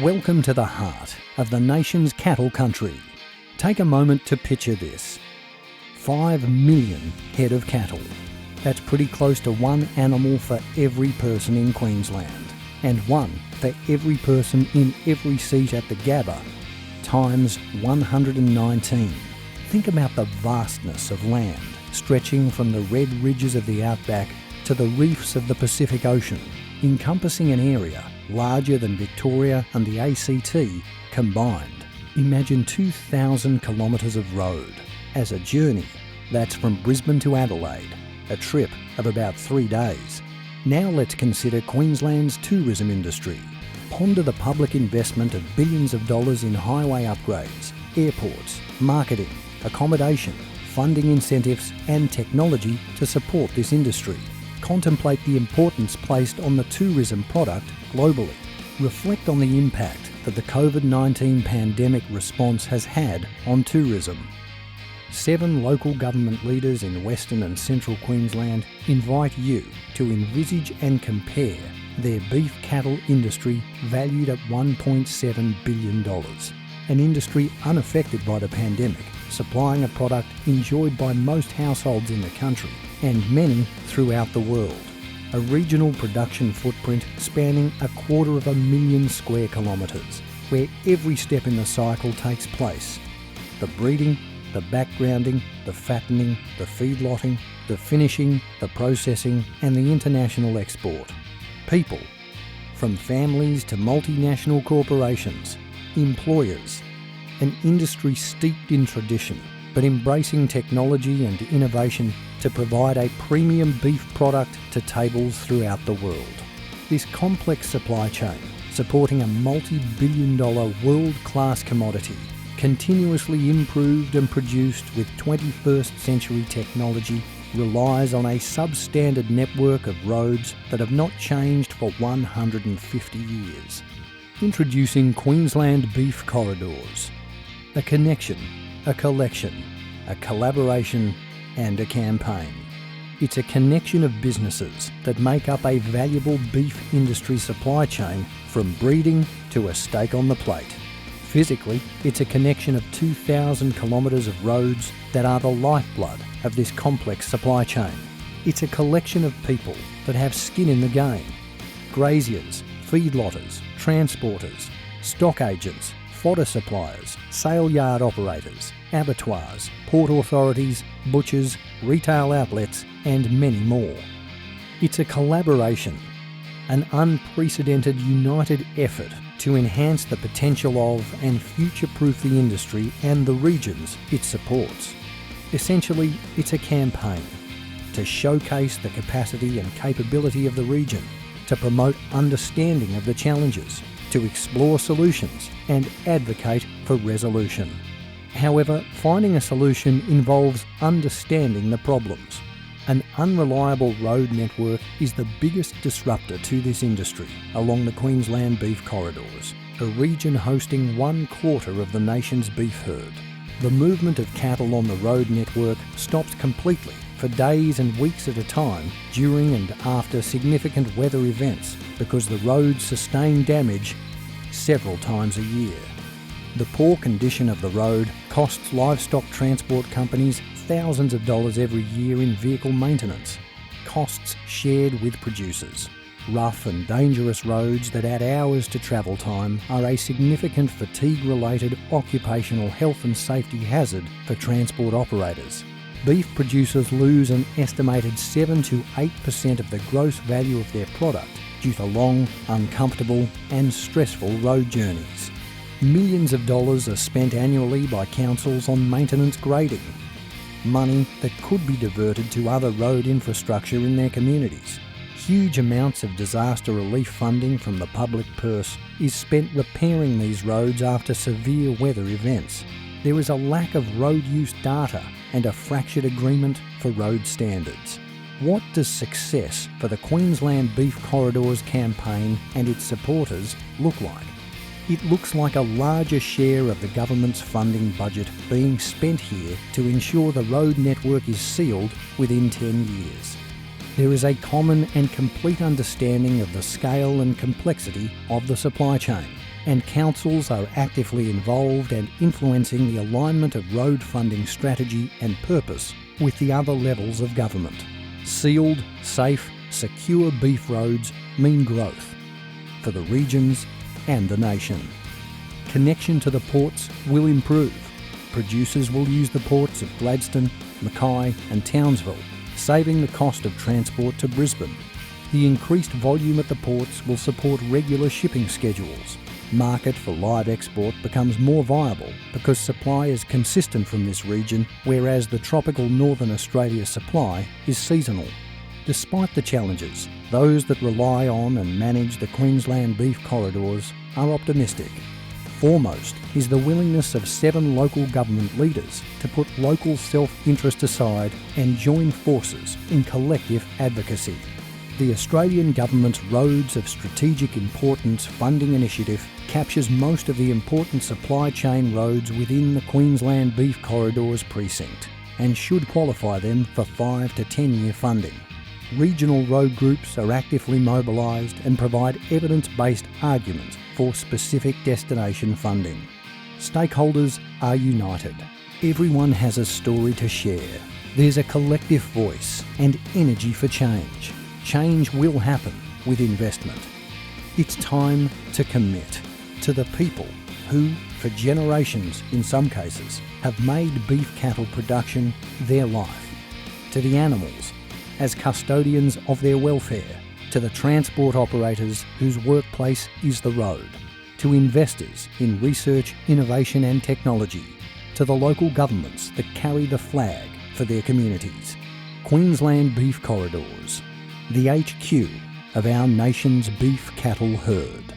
Welcome to the heart of the nation's cattle country. Take a moment to picture this. 5 million head of cattle. That's pretty close to one animal for every person in Queensland, and one for every person in every seat at the Gabba, times 119. Think about the vastness of land stretching from the red ridges of the outback to the reefs of the Pacific Ocean, encompassing an area larger than Victoria and the ACT combined. Imagine 2,000 kilometres of road. As a journey, that's from Brisbane to Adelaide, a trip of about 3 days. Now let's consider Queensland's tourism industry. Ponder the public investment of billions of dollars in highway upgrades, airports, marketing, accommodation, funding incentives and technology to support this industry. Contemplate the importance placed on the tourism product globally. Reflect on the impact that the COVID-19 pandemic response has had on tourism. 7 local government leaders in Western and Central Queensland invite you to envisage and compare their beef cattle industry valued at $1.7 billion. An industry unaffected by the pandemic, supplying a product enjoyed by most households in the country and many throughout the world. A regional production footprint spanning 250,000 square kilometres, where every step in the cycle takes place. The breeding, the backgrounding, the fattening, the feedlotting, the finishing, the processing and the international export. People, from families to multinational corporations, employers, an industry steeped in tradition, but embracing technology and innovation to provide a premium beef product to tables throughout the world. This complex supply chain, supporting a multi-billion-dollar world-class commodity, continuously improved and produced with 21st century technology, relies on a substandard network of roads that have not changed for 150 years. Introducing Queensland Beef Corridors. A connection, a collection, a collaboration and a campaign. It's a connection of businesses that make up a valuable beef industry supply chain from breeding to a steak on the plate. Physically, it's a connection of 2,000 kilometres of roads that are the lifeblood of this complex supply chain. It's a collection of people that have skin in the game. Graziers, feedlotters, transporters, stock agents, fodder suppliers, sale yard operators, abattoirs, port authorities, butchers, retail outlets and many more. It's a collaboration, an unprecedented united effort to enhance the potential of and future-proof the industry and the regions it supports. Essentially, it's a campaign to showcase the capacity and capability of the region, to promote understanding of the challenges, to explore solutions and advocate for resolution. However, finding a solution involves understanding the problems. An unreliable road network is the biggest disruptor to this industry along the Queensland Beef Corridors, a region hosting 1/4 of the nation's beef herd. The movement of cattle on the road network stops completely for days and weeks at a time during and after significant weather events because the roads sustain damage several times a year. The poor condition of the road costs livestock transport companies thousands of dollars every year in vehicle maintenance, costs shared with producers. Rough and dangerous roads that add hours to travel time are a significant fatigue-related occupational health and safety hazard for transport operators. Beef producers lose an estimated 7 to 8% of the gross value of their product due to long, uncomfortable and stressful road journeys. Millions of dollars are spent annually by councils on maintenance grading, money that could be diverted to other road infrastructure in their communities. Huge amounts of disaster relief funding from the public purse is spent repairing these roads after severe weather events. There is a lack of road use data and a fractured agreement for road standards. What does success for the Queensland Beef Corridors campaign and its supporters look like? It looks like a larger share of the government's funding budget being spent here to ensure the road network is sealed within 10 years. There is a common and complete understanding of the scale and complexity of the supply chain and councils are actively involved and influencing the alignment of road funding strategy and purpose with the other levels of government. Sealed, safe, secure beef roads mean growth for the regions and the nation. Connection to the ports will improve. Producers will use the ports of Gladstone, Mackay and Townsville, saving the cost of transport to Brisbane. The increased volume at the ports will support regular shipping schedules. Market for live export becomes more viable because supply is consistent from this region, whereas the tropical Northern Australia supply is seasonal. Despite the challenges, those that rely on and manage the Queensland beef corridors are optimistic. Foremost is the willingness of 7 local government leaders to put local self-interest aside and join forces in collective advocacy. The Australian Government's Roads of Strategic Importance funding initiative captures most of the important supply chain roads within the Queensland Beef Corridors precinct and should qualify them for 5 to 10-year funding. Regional road groups are actively mobilised and provide evidence-based arguments for specific destination funding. Stakeholders are united. Everyone has a story to share. There's a collective voice and energy for change. Change will happen with investment. It's time to commit to the people who, for generations in some cases, have made beef cattle production their life. To the animals, as custodians of their welfare, to the transport operators whose workplace is the road, to investors in research, innovation and technology, to the local governments that carry the flag for their communities. Queensland Beef Corridors, the HQ of our nation's beef cattle herd.